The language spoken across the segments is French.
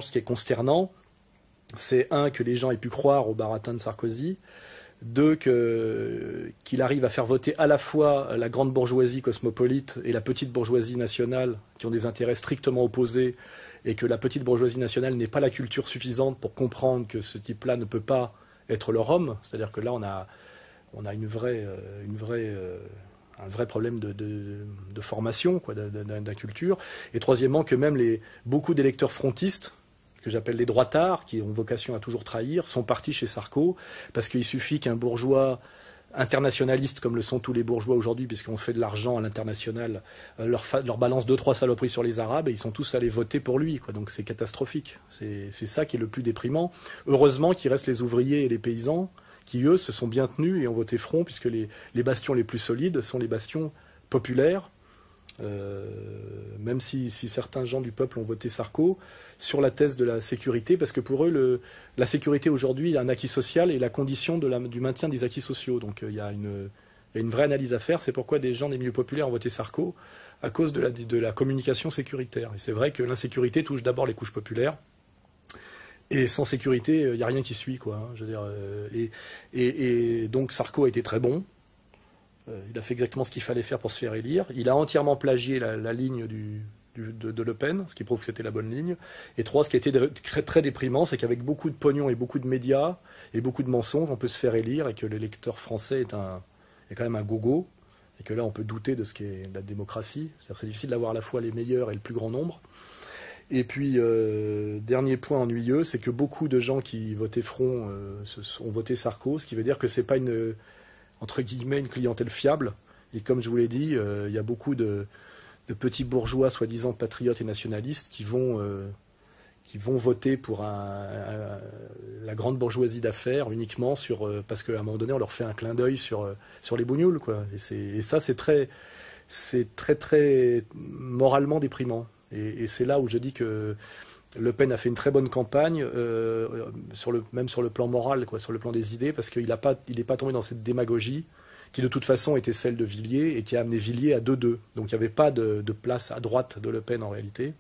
ce qui est consternant, c'est un, que les gens aient pu croire au baratin de Sarkozy, deux, qu'il arrive à faire voter à la fois la grande bourgeoisie cosmopolite et la petite bourgeoisie nationale, qui ont des intérêts strictement opposés, et que la petite bourgeoisie nationale n'ait pas la culture suffisante pour comprendre que ce type-là ne peut pas être leur homme. C'est-à-dire que là, on a un vrai problème de formation, quoi, d'inculture. Et troisièmement, que même beaucoup d'électeurs frontistes, que j'appelle les droitards, qui ont vocation à toujours trahir, sont partis chez Sarko, parce qu'il suffit qu'un bourgeois internationaliste, comme le sont tous les bourgeois aujourd'hui, puisqu'on fait de l'argent à l'international, leur balance 2-3 saloperies sur les Arabes, et ils sont tous allés voter pour lui, quoi. Donc c'est catastrophique. C'est ça qui est le plus déprimant. Heureusement qu'il reste les ouvriers et les paysans, qui, eux, se sont bien tenus et ont voté front, puisque les bastions les plus solides sont les bastions populaires, même si certains gens du peuple ont voté Sarko, sur la thèse de la sécurité, parce que pour eux, la sécurité aujourd'hui est un acquis social et la condition du maintien des acquis sociaux. Donc il y a une vraie analyse à faire. C'est pourquoi des gens des milieux populaires ont voté Sarko, à cause de la communication sécuritaire. Et c'est vrai que l'insécurité touche d'abord les couches populaires, et sans sécurité, il n'y a rien qui suit, quoi, hein, je veux dire, et donc Sarko a été très bon. Il a fait exactement ce qu'il fallait faire pour se faire élire. Il a entièrement plagié la ligne de Le Pen, ce qui prouve que c'était la bonne ligne. Et trois, ce qui a été très, très déprimant, c'est qu'avec beaucoup de pognon et beaucoup de médias et beaucoup de mensonges, on peut se faire élire, et que l'électeur français est quand même un gogo, et que là, on peut douter de ce qu'est la démocratie. C'est-à-dire, c'est difficile d'avoir à la fois les meilleurs et le plus grand nombre. Et puis, dernier point ennuyeux, c'est que beaucoup de gens qui votaient Front ont voté Sarko, ce qui veut dire que c'est pas entre guillemets, une clientèle fiable. Et comme je vous l'ai dit, il y a beaucoup de petits bourgeois soi-disant patriotes et nationalistes qui vont voter pour la grande bourgeoisie d'affaires uniquement parce qu'à un moment donné, on leur fait un clin d'œil sur les bougnoules, quoi. Et ça, c'est très, très moralement déprimant. Et c'est là où je dis que Le Pen a fait une très bonne campagne, même sur le plan moral, quoi, sur le plan des idées, parce qu'il n'est pas tombé dans cette démagogie qui de toute façon était celle de Villiers et qui a amené Villiers à 2-2. Donc il n'y avait pas de place à droite de Le Pen en réalité.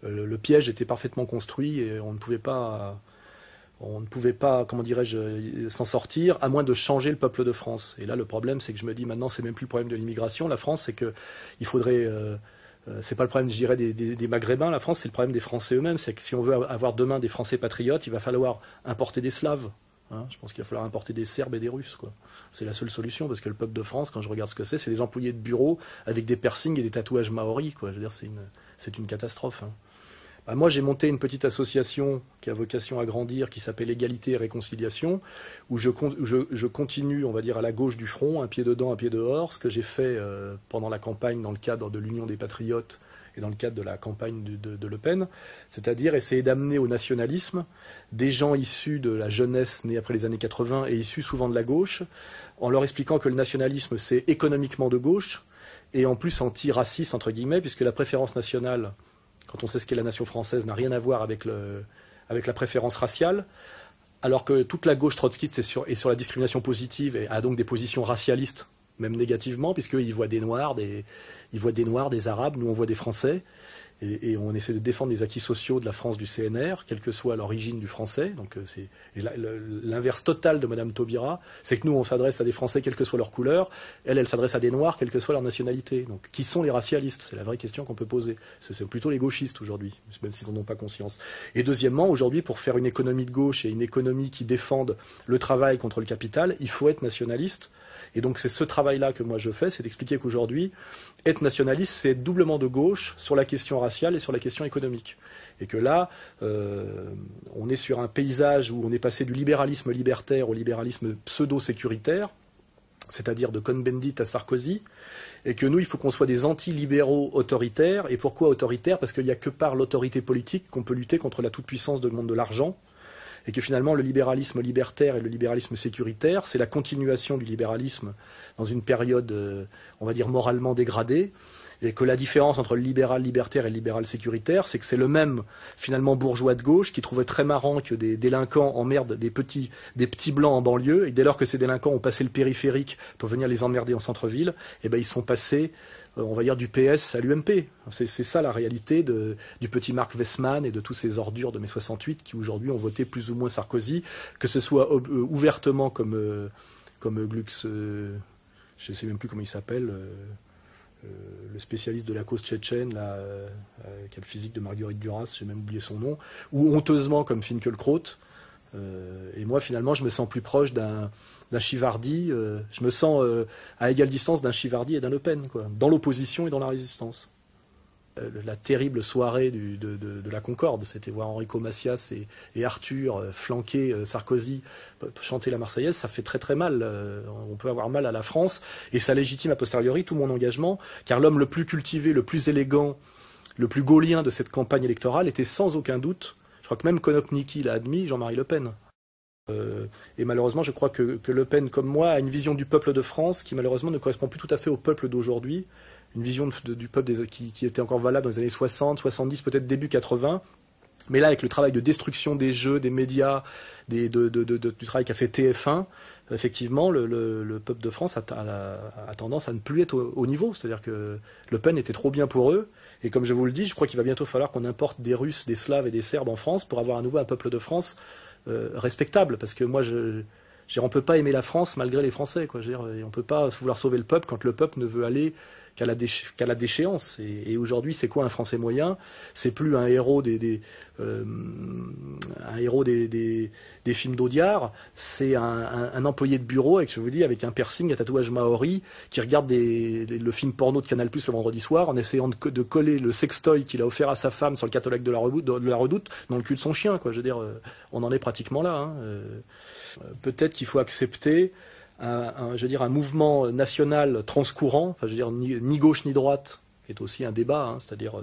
Le piège était parfaitement construit et on ne pouvait pas, comment dirais-je, s'en sortir, à moins de changer le peuple de France. Et là, le problème, c'est que je me dis maintenant, c'est même plus le problème de l'immigration. La France, c'est qu'il faudrait... c'est pas le problème, je dirais, des Maghrébins. La France, c'est le problème des Français eux-mêmes. C'est que si on veut avoir demain des Français patriotes, il va falloir importer des Slaves. Hein, je pense qu'il va falloir importer des Serbes et des Russes, quoi. C'est la seule solution, parce que le peuple de France, quand je regarde ce que c'est des employés de bureau avec des piercings et des tatouages maoris, quoi. Je veux dire, c'est une catastrophe. Hein. Bah, moi, j'ai monté une petite association qui a vocation à grandir, qui s'appelle Égalité et Réconciliation, où je continue, on va dire, à la gauche du front, un pied dedans, un pied dehors, ce que j'ai fait pendant la campagne dans le cadre de l'Union des Patriotes et dans le cadre de la campagne de Le Pen, c'est-à-dire essayer d'amener au nationalisme des gens issus de la jeunesse née après les années 80 et issus souvent de la gauche, en leur expliquant que le nationalisme, c'est économiquement de gauche, et en plus anti-raciste, entre guillemets, puisque la préférence nationale, quand on sait ce qu'est la nation française, n'a rien à voir avec la préférence raciale, alors que toute la gauche trotskiste est sur la discrimination positive et a donc des positions racialistes, même négativement, puisqu'ils voient des Noirs, des Arabes, nous on voit des Français, et on essaie de défendre les acquis sociaux de la France du CNR, quelle que soit l'origine du français. Donc c'est l'inverse total de Madame Taubira, c'est que nous on s'adresse à des Français quelle que soit leur couleur, elle s'adresse à des Noirs quelle que soit leur nationalité. Donc qui sont les racialistes? C'est la vraie question qu'on peut poser. C'est plutôt les gauchistes aujourd'hui, même s'ils n'en ont pas conscience. Et deuxièmement, aujourd'hui, pour faire une économie de gauche et une économie qui défende le travail contre le capital, il faut être nationaliste. Et donc c'est ce travail-là que moi je fais, c'est d'expliquer qu'aujourd'hui, être nationaliste, c'est être doublement de gauche sur la question raciale et sur la question économique. Et que là, on est sur un paysage où on est passé du libéralisme libertaire au libéralisme pseudo-sécuritaire, c'est-à-dire de Cohn-Bendit à Sarkozy, et que nous, il faut qu'on soit des anti-libéraux autoritaires. Et pourquoi autoritaires? Parce qu'il n'y a que par l'autorité politique qu'on peut lutter contre la toute-puissance du monde de l'argent. Et que finalement, le libéralisme libertaire et le libéralisme sécuritaire, c'est la continuation du libéralisme dans une période, on va dire, moralement dégradée, Et que la différence entre le libéral libertaire et le libéral sécuritaire, c'est que c'est le même, finalement, bourgeois de gauche qui trouvait très marrant que des délinquants emmerdent des petits blancs en banlieue, et dès lors que ces délinquants ont passé le périphérique pour venir les emmerder en centre-ville, eh ben, ils sont passés, on va dire, du PS à l'UMP. C'est ça la réalité du petit Marc Westman et de tous ces ordures de mai 68 qui aujourd'hui ont voté plus ou moins Sarkozy, que ce soit ouvertement comme Glux, je ne sais même plus comment il s'appelle, le spécialiste de la cause tchétchène, là, qui a le physique de Marguerite Duras, j'ai même oublié son nom, ou honteusement comme Finkielkraut. Et moi, finalement, je me sens plus proche d'un Chivardi, je me sens à égale distance d'un Chivardi et d'un Le Pen, quoi, dans l'opposition et dans la résistance. La terrible soirée de la Concorde, c'était voir Enrico Macias et Arthur flanquer Sarkozy chanter la Marseillaise, ça fait très très mal. On peut avoir mal à la France, et ça légitime a posteriori tout mon engagement, car l'homme le plus cultivé, le plus élégant, le plus gaullien de cette campagne électorale était sans aucun doute, je crois que même Konopnicki l'a admis, Jean-Marie Le Pen. Et malheureusement, je crois que Le Pen, comme moi, a une vision du peuple de France qui malheureusement ne correspond plus tout à fait au peuple d'aujourd'hui. Une vision du peuple qui était encore valable dans les années 60, 70, peut-être début 80. Mais là, avec le travail de destruction des jeux, des médias, du travail qu'a fait TF1, effectivement, le peuple de France a tendance à ne plus être au niveau. C'est-à-dire que Le Pen était trop bien pour eux. Et comme je vous le dis, je crois qu'il va bientôt falloir qu'on importe des Russes, des Slaves et des Serbes en France pour avoir à nouveau un peuple de France respectable. Parce que moi, on ne peut pas aimer la France malgré les Français, quoi. On ne peut pas vouloir sauver le peuple quand le peuple ne veut aller qu'à la déchéance. Et aujourd'hui, c'est quoi un Français moyen? C'est plus un héros des films d'Audiard, c'est un employé de bureau, avec, je vous dis, avec un piercing, un tatouage maori, qui regarde le film porno de Canal+ le vendredi soir, en essayant de coller le sextoy qu'il a offert à sa femme sur le catalogue de la Redoute dans le cul de son chien, quoi. Je veux dire, on en est pratiquement là, hein. Peut-être qu'il faut accepter un mouvement national transcourant, enfin, je veux dire, ni gauche ni droite, qui est aussi un débat, hein, c'est-à-dire,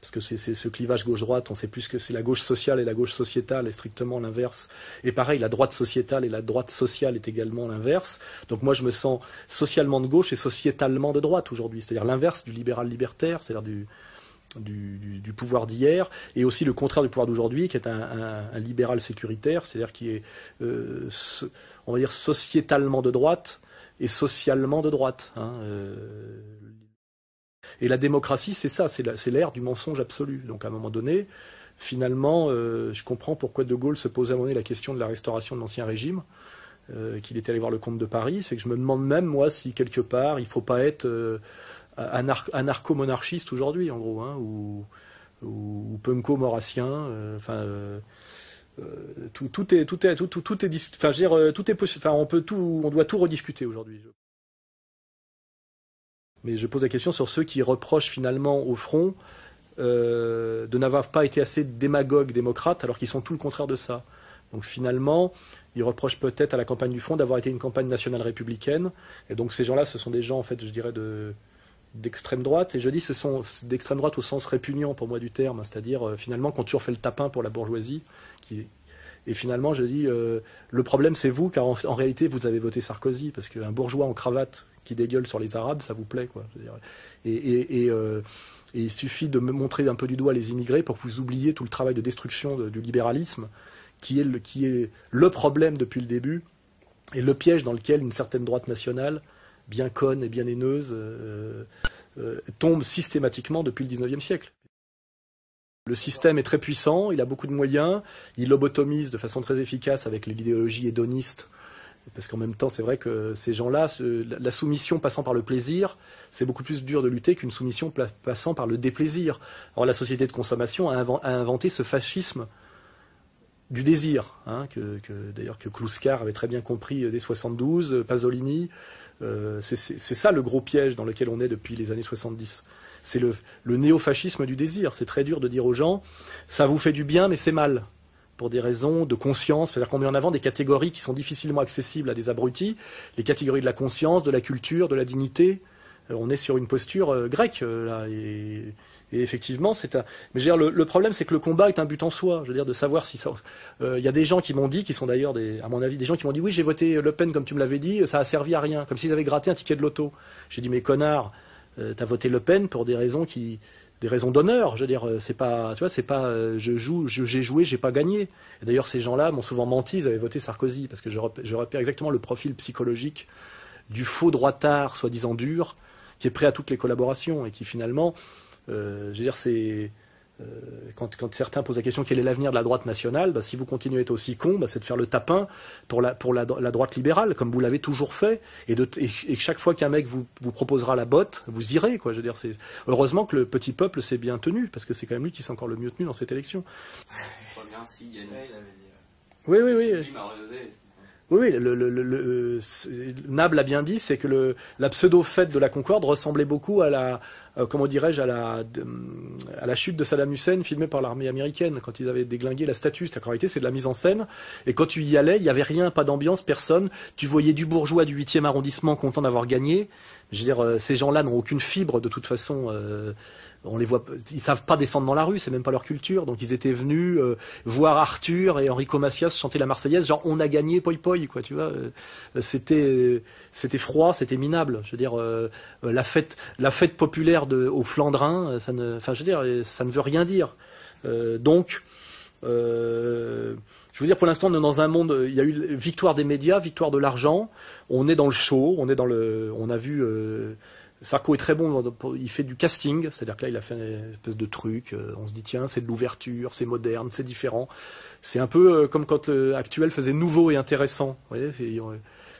parce que c'est ce clivage gauche-droite, on sait plus que c'est la gauche sociale et la gauche sociétale est strictement l'inverse. Et pareil, la droite sociétale et la droite sociale est également l'inverse. Donc moi, je me sens socialement de gauche et sociétalement de droite aujourd'hui, c'est-à-dire l'inverse du libéral libertaire, c'est-à-dire du pouvoir d'hier, et aussi le contraire du pouvoir d'aujourd'hui, qui est un libéral sécuritaire, c'est-à-dire qui est, on va dire, sociétalement de droite et socialement de droite, hein. Et la démocratie, c'est ça, c'est l'ère du mensonge absolu. Donc à un moment donné, finalement, je comprends pourquoi De Gaulle se posait à un moment donné la question de la restauration de l'Ancien Régime, qu'il était allé voir le comte de Paris. C'est que je me demande même, moi, si quelque part, il ne faut pas être anarcho-monarchiste aujourd'hui, en gros, hein, ou punko-maurassien, tout est possible. Enfin, on doit tout rediscuter aujourd'hui. Mais je pose la question sur ceux qui reprochent finalement au front de n'avoir pas été assez démagogues démocrates, alors qu'ils sont tout le contraire de ça. Donc finalement, ils reprochent peut-être à la campagne du front d'avoir été une campagne nationale républicaine. Et donc ces gens-là, ce sont des gens, en fait, je dirais, d'extrême droite, et je dis ce sont d'extrême droite au sens répugnant pour moi du terme, c'est-à-dire finalement qu'on toujours fait le tapin pour la bourgeoisie, et finalement je dis le problème c'est vous, car en réalité vous avez voté Sarkozy, parce qu'un bourgeois en cravate qui dégueule sur les Arabes, ça vous plaît, quoi. Je veux dire. Et il suffit de me montrer un peu du doigt les immigrés pour que vous oubliez tout le travail de destruction du libéralisme, qui est le problème depuis le début, et le piège dans lequel une certaine droite nationale bien conne et bien haineuse, tombe systématiquement depuis le XIXe siècle. Le système est très puissant, il a beaucoup de moyens, il lobotomise de façon très efficace avec l'idéologie hédoniste, parce qu'en même temps, c'est vrai que ces gens-là, la soumission passant par le plaisir, c'est beaucoup plus dur de lutter qu'une soumission passant par le déplaisir. Alors la société de consommation a inventé ce fascisme du désir, hein, d'ailleurs que Kluskar avait très bien compris dès 72, Pasolini. C'est ça le gros piège dans lequel on est depuis les années 70. C'est le néofascisme du désir. C'est très dur de dire aux gens, ça vous fait du bien, mais c'est mal, pour des raisons de conscience. C'est-à-dire qu'on met en avant des catégories qui sont difficilement accessibles à des abrutis, les catégories de la conscience, de la culture, de la dignité. On est sur une posture grecque, là, et effectivement, mais je veux dire, le problème, c'est que le combat est un but en soi. Je veux dire, de savoir si ça. Il y a des gens qui m'ont dit, qui sont d'ailleurs, à mon avis, des gens qui m'ont dit, oui, j'ai voté Le Pen comme tu me l'avais dit, ça a servi à rien, comme s'ils avaient gratté un ticket de loto. J'ai dit, mais connard, t'as voté Le Pen pour des raisons d'honneur. Je veux dire, c'est pas, tu vois, c'est pas, j'ai joué, j'ai pas gagné. Et d'ailleurs, ces gens-là m'ont souvent menti, ils avaient voté Sarkozy, parce que je repère exactement le profil psychologique du faux droitard, soi-disant dur, qui est prêt à toutes les collaborations et qui finalement, je veux dire, c'est quand certains posent la question quel est l'avenir de la droite nationale, bah, si vous continuez à être aussi con, bah, c'est de faire le tapin pour la droite libérale, comme vous l'avez toujours fait, et chaque fois qu'un mec vous proposera la botte, vous irez, quoi. Je veux dire, heureusement que le petit peuple s'est bien tenu, parce que c'est quand même lui qui s'est encore le mieux tenu dans cette élection. Oui, oui, oui. Oui, Nab l'a bien dit, c'est que la pseudo-fête de la Concorde ressemblait beaucoup à la, comment dirais-je, à la chute de Saddam Hussein filmée par l'armée américaine, quand ils avaient déglingué la statue. En réalité, c'est de la mise en scène. Et quand tu y allais, il n'y avait rien, pas d'ambiance, personne. Tu voyais du bourgeois du 8e arrondissement content d'avoir gagné. Je veux dire, ces gens-là n'ont aucune fibre, de toute façon. On les voit, ils savent pas descendre dans la rue, c'est même pas leur culture. Donc ils étaient venus voir Arthur et Enrico Macias chanter la Marseillaise, genre on a gagné, poi poi, quoi, tu vois. C'était froid, c'était minable. Je veux dire, la fête populaire au Flandrin, ça ne veut rien dire. Donc, je veux dire, pour l'instant, on est dans un monde, il y a eu victoire des médias, victoire de l'argent. On est dans le show, on a vu. Sarko est très bon, il fait du casting, c'est-à-dire que là il a fait une espèce de truc, on se dit tiens c'est de l'ouverture, c'est moderne, c'est différent. C'est un peu comme quand l'actuel faisait nouveau et intéressant. Vous voyez,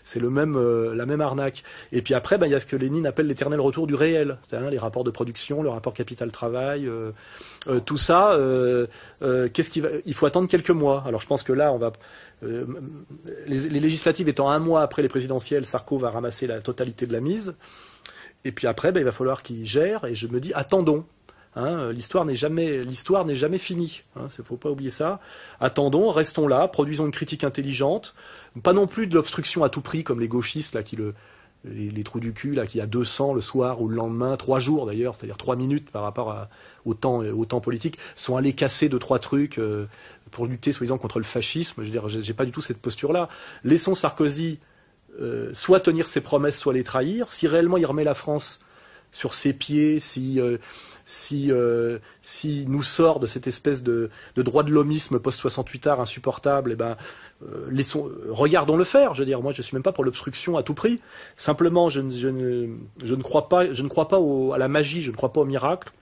c'est la même arnaque. Et puis après, il y a ce que Lénine appelle l'éternel retour du réel, c'est-à-dire les rapports de production, le rapport capital-travail, tout ça. Il faut attendre quelques mois. Alors je pense que là, les législatives étant un mois après les présidentielles, Sarko va ramasser la totalité de la mise. Et puis après, il va falloir qu'il gère. Et je me dis, attendons. Hein, l'histoire n'est jamais finie. Hein, faut pas oublier ça. Attendons, restons là, produisons une critique intelligente. Pas non plus de l'obstruction à tout prix, comme les gauchistes là, les trous du cul là, qui a 200 le soir ou le lendemain, 3 jours d'ailleurs, c'est-à-dire 3 minutes par rapport au temps politique, sont allés casser 2-3 trucs pour lutter soi-disant contre le fascisme. Je veux dire, j'ai pas du tout cette posture-là. Laissons Sarkozy. Soit tenir ses promesses, soit les trahir. Si réellement il remet la France sur ses pieds, si nous sort de cette espèce de droit de l'homisme post-68 art insupportable, regardons le faire. Je veux dire, moi je suis même pas pour l'obstruction à tout prix. Simplement, je ne crois pas à la magie, je ne crois pas au miracle.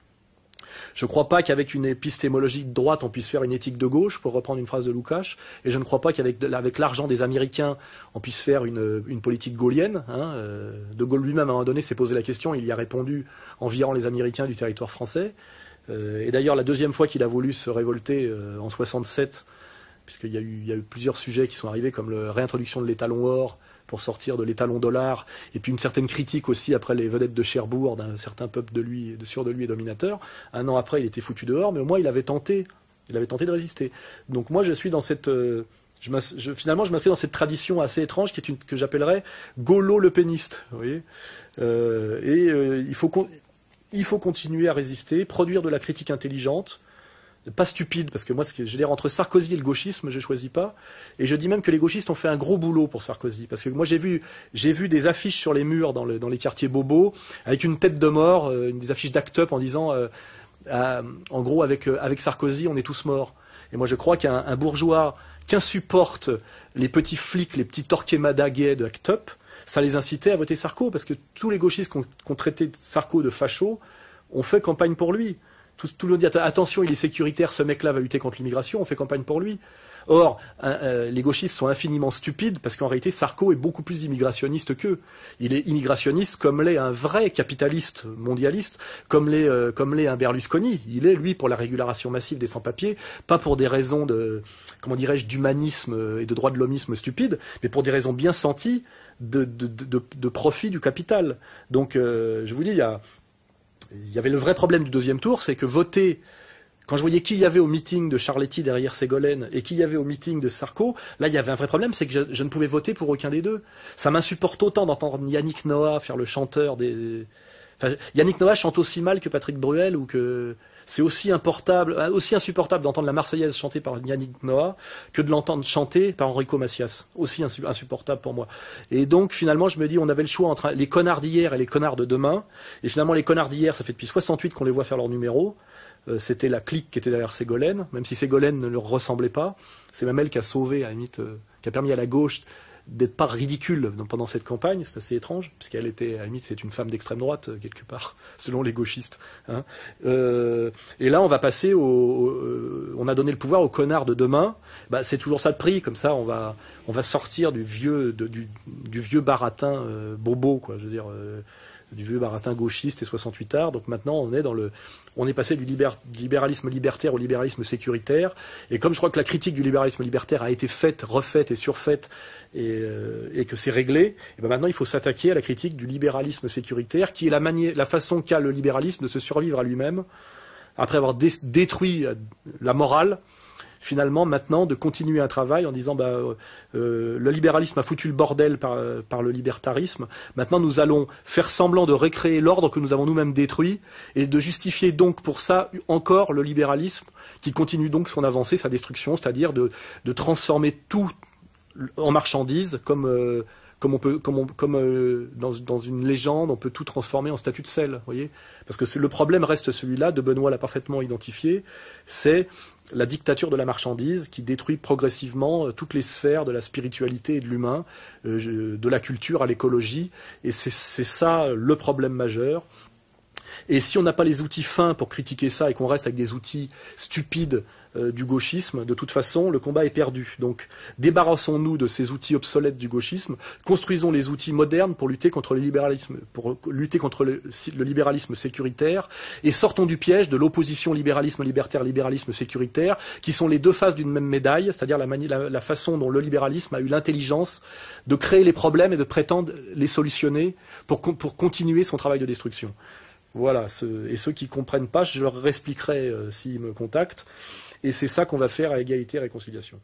Je ne crois pas qu'avec une épistémologie de droite, on puisse faire une éthique de gauche, pour reprendre une phrase de Lukács, et je ne crois pas qu'avec l'argent des Américains, on puisse faire une politique gaullienne. Hein. De Gaulle lui-même, à un moment donné, s'est posé la question, il y a répondu en virant les Américains du territoire français. Et d'ailleurs, la deuxième fois qu'il a voulu se révolter, en 67, puisqu'il y a eu plusieurs sujets qui sont arrivés, comme la réintroduction de l'étalon or, pour sortir de l'étalon dollar, et puis une certaine critique aussi après les vedettes de Cherbourg d'un certain peuple sûr de lui et dominateur. Un an après, il était foutu dehors, mais au moins il avait tenté de résister. Donc moi, je suis dans cette, finalement, je m'inscris dans cette tradition assez étrange que j'appellerais gaulo-lepéniste. Vous voyez, il faut continuer à résister, produire de la critique intelligente. Pas stupide, parce que moi, je veux dire, entre Sarkozy et le gauchisme, je choisis pas. Et je dis même que les gauchistes ont fait un gros boulot pour Sarkozy. Parce que moi, j'ai vu des affiches sur les murs dans les quartiers bobos, avec une tête de mort, des affiches d'Act Up en disant, en gros, avec Sarkozy, on est tous morts. Et moi, je crois qu'un bourgeois qu'insupportent les petits flics, les petits Torquemada gays de Act Up, ça les incitait à voter Sarko, parce que tous les gauchistes qui ont traité Sarko de facho ont fait campagne pour lui. Tout le monde dit attention, il est sécuritaire, ce mec-là va lutter contre l'immigration, on fait campagne pour lui. Or, les gauchistes sont infiniment stupides parce qu'en réalité, Sarko est beaucoup plus immigrationniste qu'eux. Il est immigrationniste comme l'est un vrai capitaliste mondialiste, comme l'est un Berlusconi. Il est, lui, pour la régularisation massive des sans-papiers, pas pour des raisons d'humanisme et de droit de l'homisme stupide, mais pour des raisons bien senties de profit du capital. Donc, je vous dis, il y avait le vrai problème du deuxième tour, c'est que voter, quand je voyais qui il y avait au meeting de Charletti derrière Ségolène et qui il y avait au meeting de Sarko, là il y avait un vrai problème, c'est que je ne pouvais voter pour aucun des deux. Ça m'insupporte autant d'entendre Yannick Noah faire le chanteur des... Enfin, Yannick Noah chante aussi mal que Patrick Bruel ou que C'est aussi insupportable d'entendre la Marseillaise chantée par Yannick Noah que de l'entendre chanter par Enrico Macias. Aussi insupportable pour moi. Et donc, finalement, je me dis, on avait le choix entre les connards d'hier et les connards de demain. Et finalement, les connards d'hier, ça fait depuis 68 qu'on les voit faire leur numéro. C'était la clique qui était derrière Ségolène, même si Ségolène ne leur ressemblait pas. C'est même elle qui a sauvé, à la limite, qui a permis à la gauche d'être pas ridicule pendant cette campagne. C'est assez étrange, puisqu'elle était, à la limite, c'est une femme d'extrême droite, quelque part, selon les gauchistes. Hein. Et là, on va passer on a donné le pouvoir aux connards de demain. Bah, c'est toujours ça de prix, comme ça, on va sortir du vieux baratin bobo, quoi, je veux dire, du vieux baratin gauchiste et 68 arts. Donc maintenant, on est passé du libéralisme libertaire au libéralisme sécuritaire. Et comme je crois que la critique du libéralisme libertaire a été faite, refaite et surfaite, et que c'est réglé, et ben maintenant il faut s'attaquer à la critique du libéralisme sécuritaire, qui est la façon qu'a le libéralisme de se survivre à lui-même, après avoir détruit la morale. Finalement, maintenant, de continuer un travail en disant le libéralisme a foutu le bordel par le libertarisme. Maintenant, nous allons faire semblant de récréer l'ordre que nous avons nous-mêmes détruit et de justifier donc pour ça encore le libéralisme qui continue donc son avancée, sa destruction, c'est-à-dire de transformer tout en marchandise comme dans une légende, on peut tout transformer en statue de sel, voyez. Parce que le problème reste celui-là, de Benoît l'a parfaitement identifié, c'est la dictature de la marchandise qui détruit progressivement toutes les sphères de la spiritualité et de l'humain, de la culture à l'écologie, et c'est ça le problème majeur. Et si on n'a pas les outils fins pour critiquer ça et qu'on reste avec des outils stupides du gauchisme, de toute façon, le combat est perdu. Donc, débarrassons-nous de ces outils obsolètes du gauchisme, construisons les outils modernes pour lutter contre le libéralisme, le libéralisme sécuritaire, et sortons du piège de l'opposition libéralisme libertaire, libéralisme sécuritaire, qui sont les deux faces d'une même médaille, c'est-à-dire la façon dont le libéralisme a eu l'intelligence de créer les problèmes et de prétendre les solutionner pour continuer son travail de destruction. Voilà, et ceux qui ne comprennent pas, je leur expliquerai s'ils me contactent. Et c'est ça qu'on va faire à Égalité et Réconciliation.